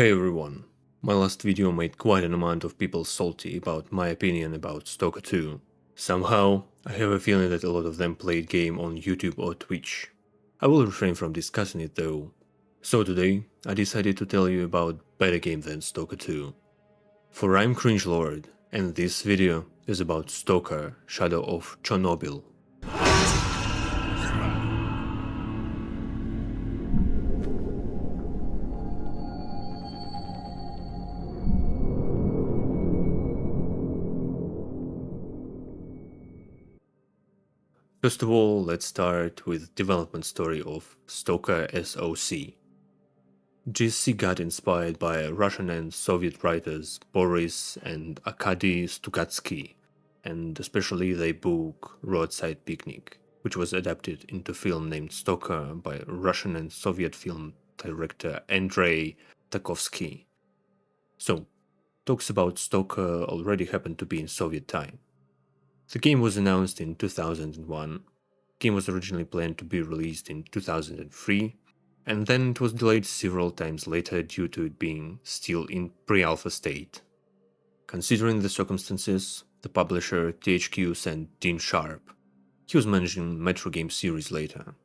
Hey everyone, my last video made quite an amount of people salty about my opinion about Stalker 2. Somehow, I have a feeling that a lot of them played game on YouTube or Twitch. I will refrain from discussing it though. So today, I decided to tell you about better game than Stalker 2. For I'm Cringe Lord, and this video is about Stalker Shadow of Chernobyl. First of all, let's start with development story of Stalker SOC. GSC got inspired by Russian and Soviet writers Boris and Arkady Stukatsky, and especially their book Roadside Picnic, which was adapted into film named Stalker by Russian and Soviet film director Andrei Tarkovsky. So, talks about Stalker already happened to be in Soviet time. The game was announced in 2001. Game was originally planned to be released in 2003, and then it was delayed several times later due to it being still in pre-alpha state. Considering the circumstances, the publisher THQ sent Dean Sharp, he was managing Metro Game series later,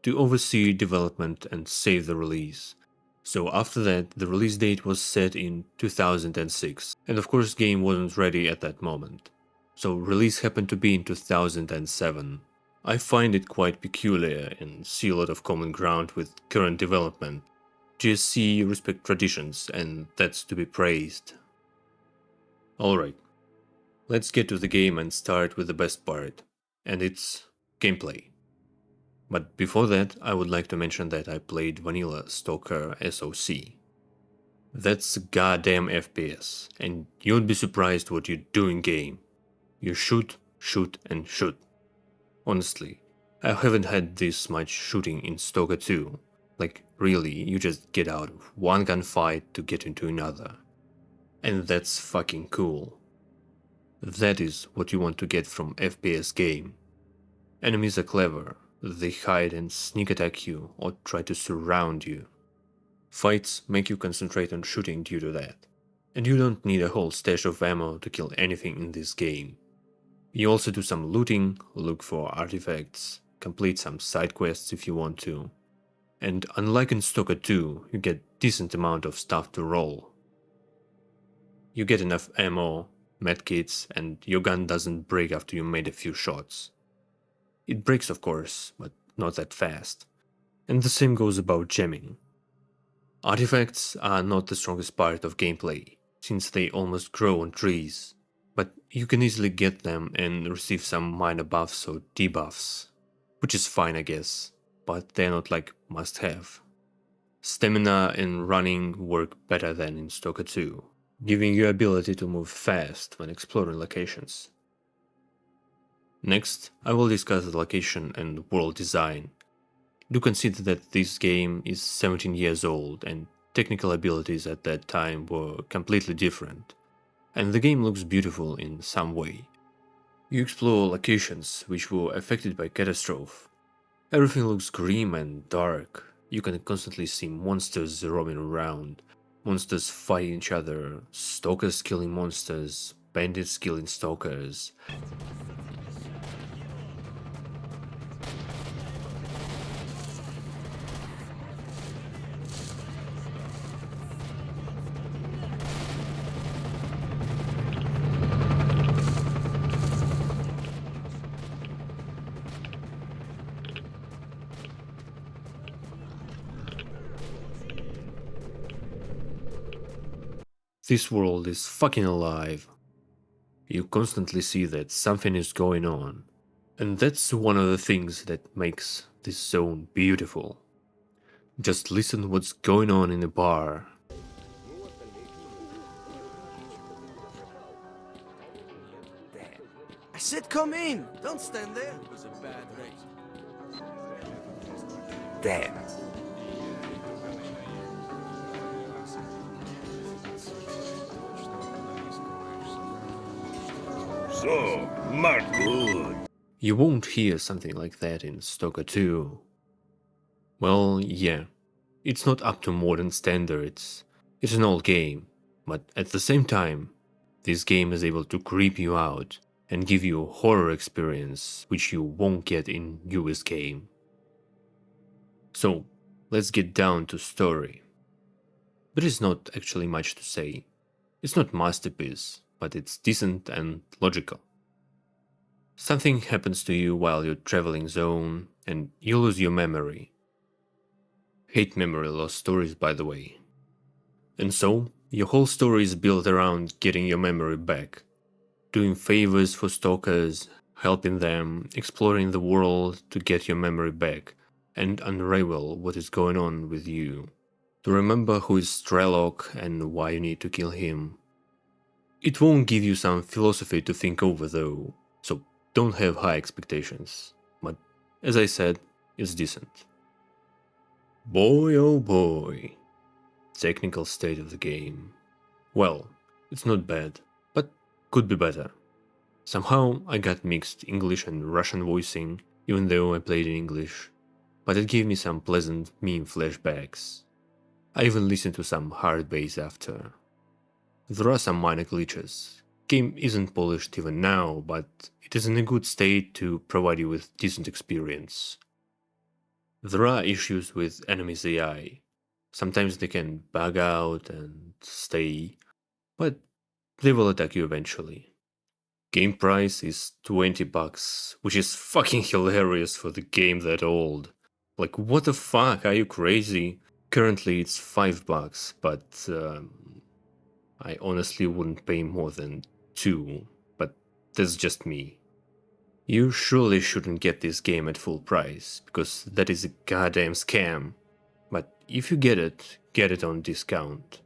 to oversee development and save the release. So after that, the release date was set in 2006, and of course game wasn't ready at that moment. So release happened to be in 2007. I find it quite peculiar and see a lot of common ground with current development. GSC respect traditions and that's to be praised. Alright, let's get to the game and start with the best part, and it's gameplay. But before that, I would like to mention that I played vanilla Stalker SOC. That's a goddamn FPS, and you'd be surprised what you do in game. You shoot, shoot and shoot. Honestly, I haven't had this much shooting in Stalker 2. Like, really, you just get out of one gunfight to get into another. And that's fucking cool. That is what you want to get from FPS game. Enemies are clever, they hide and sneak attack you or try to surround you. Fights make you concentrate on shooting due to that. And you don't need a whole stash of ammo to kill anything in this game. You also do some looting, look for artifacts, complete some side quests if you want to. And unlike in Stalker 2, you get decent amount of stuff to roll. You get enough ammo, medkits, and your gun doesn't break after you made a few shots. It breaks of course, but not that fast. And the same goes about jamming. Artifacts are not the strongest part of gameplay, since they almost grow on trees. But you can easily get them and receive some minor buffs or debuffs, which is fine I guess, but they're not like must-have. Stamina and running work better than in Stalker 2, giving you ability to move fast when exploring locations. Next, I will discuss the location and world design. Do consider that this game is 17 years old and technical abilities at that time were completely different. And the game looks beautiful in some way. You explore locations which were affected by catastrophe. Everything looks grim and dark. You can constantly see monsters roaming around, monsters fighting each other, stalkers killing monsters, bandits killing stalkers. This world is fucking alive. You constantly see that something is going on. And that's one of the things that makes this zone beautiful. Just listen what's going on in a bar. I said come in! Don't stand there! It was a bad race. There. So, not good. You won't hear something like that in Stalker 2. Well, yeah, it's not up to modern standards, It's an old game, but at the same time, this game is able to creep you out and give you a horror experience which you won't get in newest game. So, let's get down to story. There is not actually much to say. It's not masterpiece, but it's decent and logical. Something happens to you while you're traveling zone, and you lose your memory. Hate memory loss stories, by the way. And so, your whole story is built around getting your memory back, doing favors for stalkers, helping them, exploring the world to get your memory back, and unravel what is going on with you. To remember who is S.T.A.L.K.E.R and why you need to kill him. It won't give you some philosophy to think over though, so don't have high expectations. But as I said, it's decent. Boy oh boy. Technical state of the game. Well, it's not bad, but could be better. Somehow I got mixed English and Russian voicing, even though I played in English, but it gave me some pleasant meme flashbacks. I even listened to some hard bass after. There are some minor glitches. Game isn't polished even now, but it is in a good state to provide you with decent experience. There are issues with enemies AI. Sometimes they can bug out and stay, but they will attack you eventually. Game price is $20, which is fucking hilarious for the game that old. Like, what the fuck, are you crazy? Currently it's $5, but I honestly wouldn't pay more than 2, but that's just me. You surely shouldn't get this game at full price, because that is a goddamn scam. But if you get it on discount.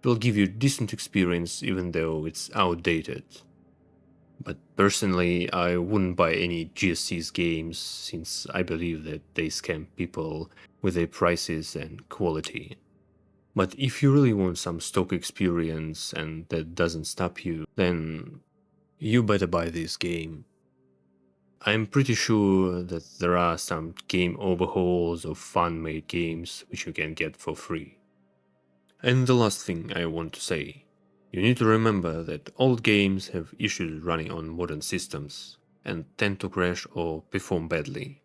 It will give you decent experience even though it's outdated. But personally, I wouldn't buy any GSC's games since I believe that they scam people with their prices and quality. But if you really want some stock experience and that doesn't stop you, then you better buy this game. I'm pretty sure that there are some game overhauls of fan-made games which you can get for free. And the last thing I want to say, you need to remember that old games have issues running on modern systems and tend to crash or perform badly.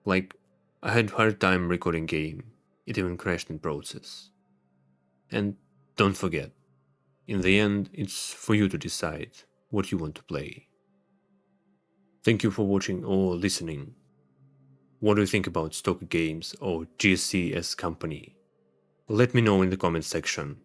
Like, I had a hard time recording game, it even crashed in process. And don't forget, in the end it's for you to decide what you want to play. Thank you for watching or listening. What do you think about Stalker Games or GSC as company? Let me know in the comment section.